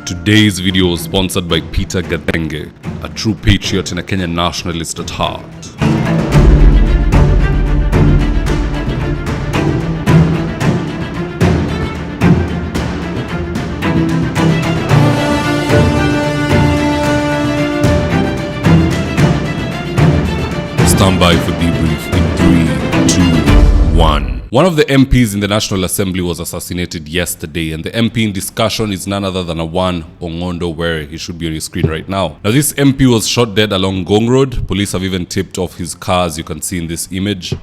Today's video was sponsored by Peter Gathenge, a true patriot and a Kenyan nationalist at heart. Stand by for debrief in 3, 2, 1. One of the MPs in the National Assembly was assassinated yesterday, and the MP in discussion is none other than a one Ongondo Were. He should be on your screen right now. Now, this MP was shot dead along Ngong Road. Police have even tipped off his car, as you can see in this image.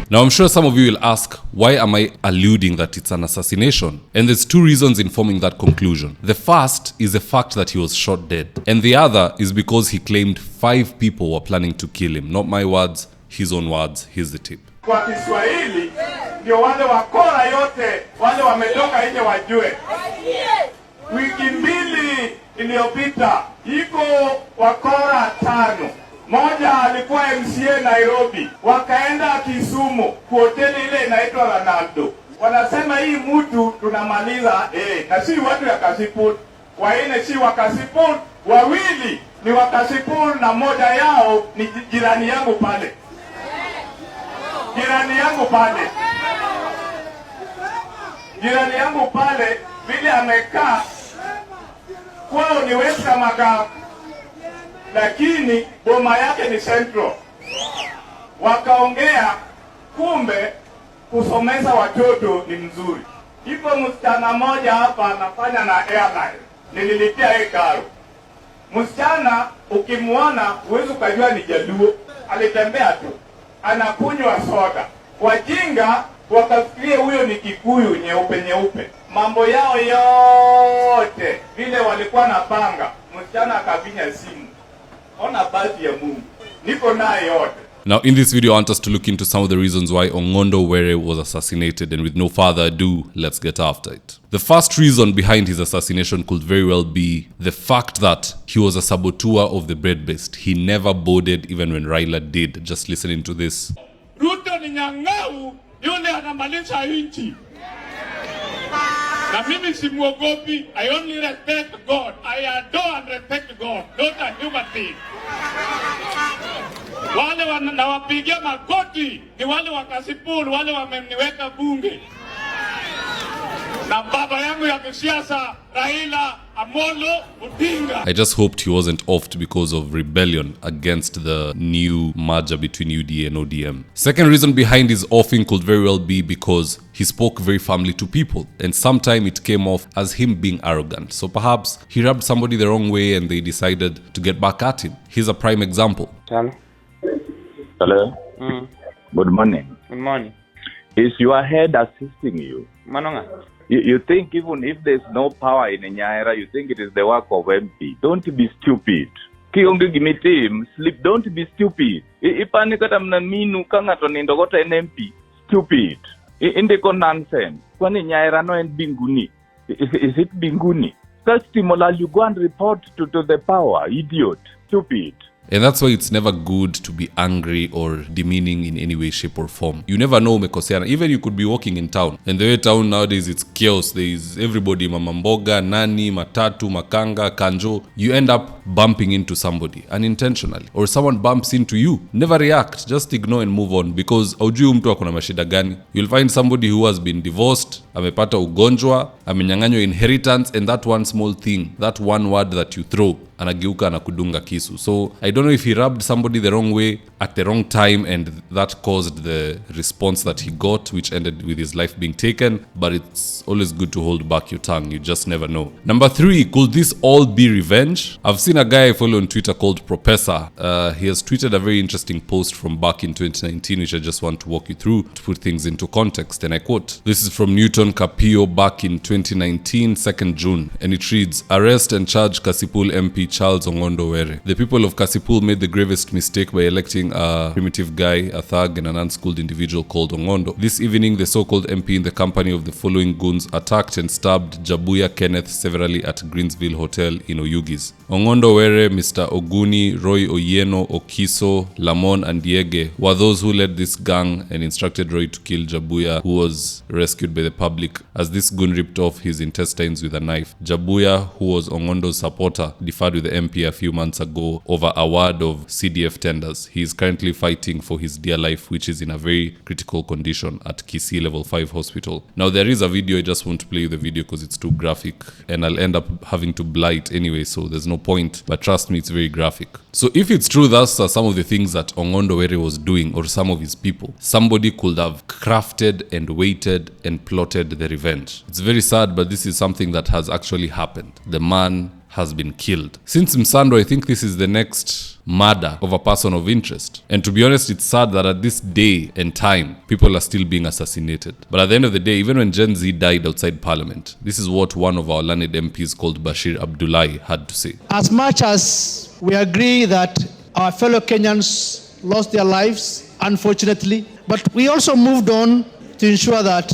Now, I'm sure some of you will ask, why am I alluding that it's an assassination? And there's two reasons informing that conclusion. The first is the fact that he was shot dead. And the other is because he claimed 5 people were planning to kill him. Not my words, his own words. Here's the tip. Kwa Kiswahili, ndio wale wakora yote, wale wametoka nje wajue. Wiki mbili iliyopita, iko wakora 5. Moja alikuwa MCA Nairobi, wakaenda Kisumu, hoteli ile inaitwa Ronaldo. Wanasema hii mtu tunamaliza, na si watu ya Kasipul. Waine si wa Kasipul, wawili ni wa Kasipul na moja yao ni jirani yangu pale. Jirani yangu pale, vile amekaa, kwao ni Western Magam, lakini boma yake ni Central. Wakaongea, kumbe kusomeza watoto ni mzuri. Ipo msichana moja hapa anafanya na airline, nililipia yeye karo. Msichana ukimuona huwezi ukajua ni Jaluo, alitembea tu anakunywa soda. Wajinga wakafikiria huyo ni Kikuyu nyeupe. Mambo yao yote vile walikuwa na panga, msichana akabinya simu. Ona basi ya Mungu, niko naye yote. Now, in this video, I want us to look into some of the reasons why Ongondo Were was assassinated, and with no further ado, let's get after it. The first reason behind his assassination could very well be the fact that he was a saboteur of the bread-based. He never boarded even when Raila did. Just listening to this. Ruto ni nyang'au, yule anamalisha nchi. Na mimi simuogopi, I only respect God. I adore and respect God, not a human being. Wale wanawapigia magoti ni wale wa Kasipul, wale wameniweka bunge. Na baba yangu ya kisiasa Raila Amolo Odinga. I just hoped he wasn't offed because of rebellion against the new merger between UDA and ODM. Second reason behind his offing could very well be because he spoke very firmly to people, and sometimes it came off as him being arrogant. So perhaps he rubbed somebody the wrong way and they decided to get back at him. Here's a prime example. Hello. Good morning. Good morning. Is your head assisting you? Manonga. You think even if there's no power in Nyaira, you think it is the work of MP. Don't be stupid. Kionge gimitim, sleep, don't be stupid. Ipani kata mnaminu kanga tonindogota NMP. Stupid. Indeko nonsense. Kwani Nyaira no en binguni. Is it binguni? First Timola, you go and report to the power. Idiot. Stupid. And that's why it's never good to be angry or demeaning in any way, shape or form. You never know umekoseana. Even you could be walking in town. And the way town nowadays, it's chaos. There is everybody, mamamboga, nani, matatu, makanga, kanjo. You end up bumping into somebody unintentionally. Or someone bumps into you. Never react. Just ignore and move on. Because haujui mtu akona mashida gani. You'll find somebody who has been divorced, amepata ugonjwa, amenyang'anywa inheritance, and that one small thing, that one word that you throw, anageuka na kudunga kisu. So I don't know if he rubbed somebody the wrong way at the wrong time, and that caused the response that he got, which ended with his life being taken. But it's always good to hold back your tongue. You just never know. Number 3, could this all be revenge? I've seen a guy I follow on Twitter called MPESA. He has tweeted a very interesting post from back in 2019, which I just want to walk you through to put things into context. And I quote, this is from Newton Capio back in 2019, 2nd June. And it reads, arrest and charge Kasipul MP Charles Ongondo Were. The people of Kasipul made the gravest mistake by electing targeting a primitive guy, a thug, and an unschooled individual called Ongondo. This evening, the so-called MP in the company of the following goons attacked and stabbed Jabuya Kenneth severally at Greensville Hotel in Oyugis. Ongondo Were, Mr. Oguni, Roy Oyeno, Okiso, Lamon, and Diege were those who led this gang and instructed Roy to kill Jabuya, who was rescued by the public as this goon ripped off his intestines with a knife. Jabuya, who was Ongondo's supporter, deferred with the MP a few months ago over a word of CDF tenders. He is currently fighting for his dear life, which is in a very critical condition at Kisii Level 5 Hospital. Now, there is a video. I just won't play the video because it's too graphic, and I'll end up having to blight anyway, so there's no point. But trust me, it's very graphic. So if it's true thus are some of the things that Ongondo Were was doing, or some of his people, somebody could have crafted and waited and plotted the revenge. It's very sad, but this is something that has actually happened. The man has been killed. Since Msando, I think this is the next murder of a person of interest. And to be honest, it's sad that at this day and time, people are still being assassinated. But at the end of the day, even when Gen Z died outside parliament, this is what one of our learned MPs called Bashir Abdullahi had to say. As much as we agree that our fellow Kenyans lost their lives, unfortunately, but we also moved on to ensure that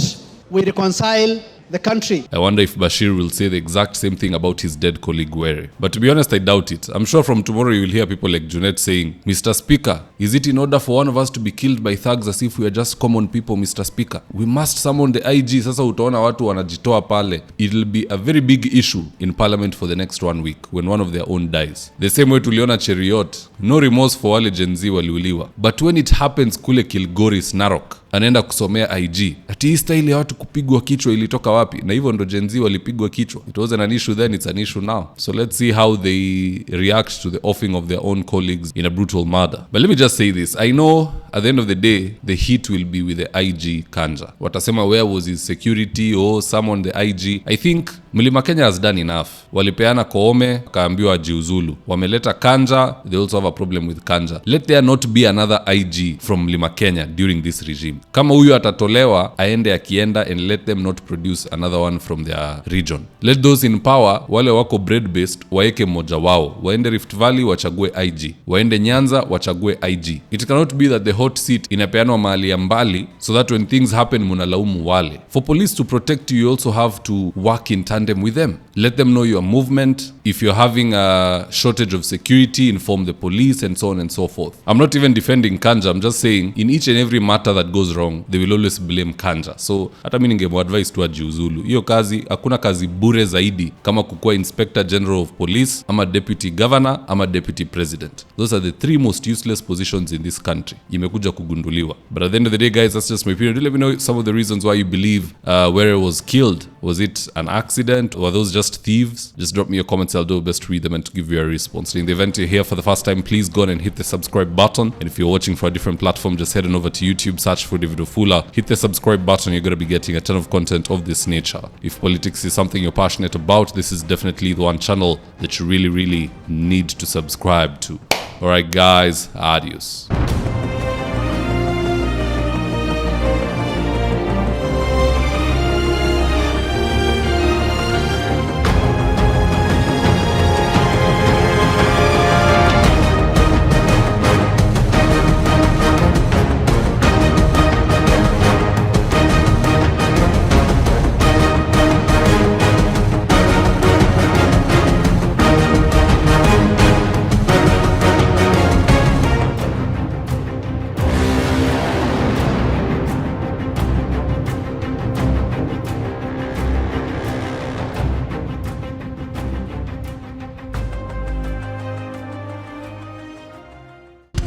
we reconcile the country. I wonder if Bashir will say the exact same thing about his dead colleague Were. But to be honest, I doubt it. I'm sure from tomorrow you will hear people like Junet saying, Mr. Speaker, is it in order for one of us to be killed by thugs as if we are just common people, Mr. Speaker? We must summon the IG. Sasa utaona watu wanajitoa pale. It'll be a very big issue in parliament for the next 1 week when one of their own dies. The same way tuliona Cheriot, no remorse for wale Gen Z waliuliwa. But when it happens kule Kilgoris, Narok, anaenda kusomea IG. Ati hii style ya watu kupigwa kichwa ilitoka wapi? Na hivyo ndo Gen Z walipigwa kichwa. It wasn't an issue then, it's an issue now. So let's see how they react to the offing of their own colleagues in a brutal murder. But let me just say this. I know at the end of the day, the heat will be with the IG Kanja. Watasema where was his security or someone the IG. I think Mlima Kenya has done enough. Walipeana Koome, kaambiwa jiuzulu. Wameleta Kanja, they also have a problem with Kanja. Let there not be another IG from Mlima Kenya during this regime. Kama huyu atatolewa, aende akienda, and let them not produce another one from their region. Let those in power, wale wako bread-based, waeke moja wao. Waende Rift Valley, wachague IG. Waende Nyanza, wachague IG. It cannot be that the hot seat inapeanwa mahali ya mbali, so that when things happen, munalaumu wale. For police to protect you, you also have to work in tandem with them. Let them know your movement. If you're having a shortage of security, inform the police, and so on and so forth. I'm not even defending Kanja. I'm just saying, in each and every matter that goes wrong, they will always blame Kanja. So hata mimi ningemuadvise tu ajiuzulu. Hiyo kazi, hakuna kazi bure zaidi kama kukuwa Inspector General of Police, ama Deputy Governor, ama Deputy President. Those are the three most useless positions in this country. Imekuja kugunduliwa. But at the end of the day, guys, that's just my opinion. Do let me know some of the reasons why you believe Were was killed. Was it an accident? Or were those just thieves? Just drop me your comments. I'll do my best to read them and to give you a response. In the event you're here for the first time, please go on and hit the subscribe button. And if you're watching for a different platform, just head on over to YouTube, search for David Wafula, hit the subscribe button. You're going to be getting a ton of content of this nature. If politics is something you're passionate about, this is definitely the one channel that you really, really need to subscribe to. Alright guys, adios.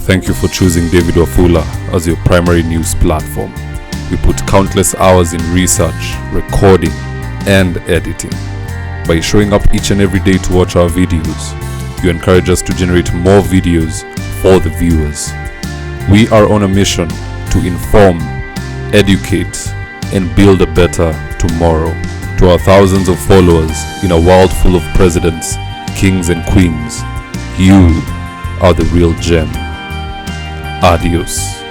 Thank you for choosing David Wafula as your primary news platform. We put countless hours in research, recording, and editing. By showing up each and every day to watch our videos, you encourage us to generate more videos for the viewers. We are on a mission to inform, educate, and build a better tomorrow. To our thousands of followers in a world full of presidents, kings, and queens, you are the real gem. Adios.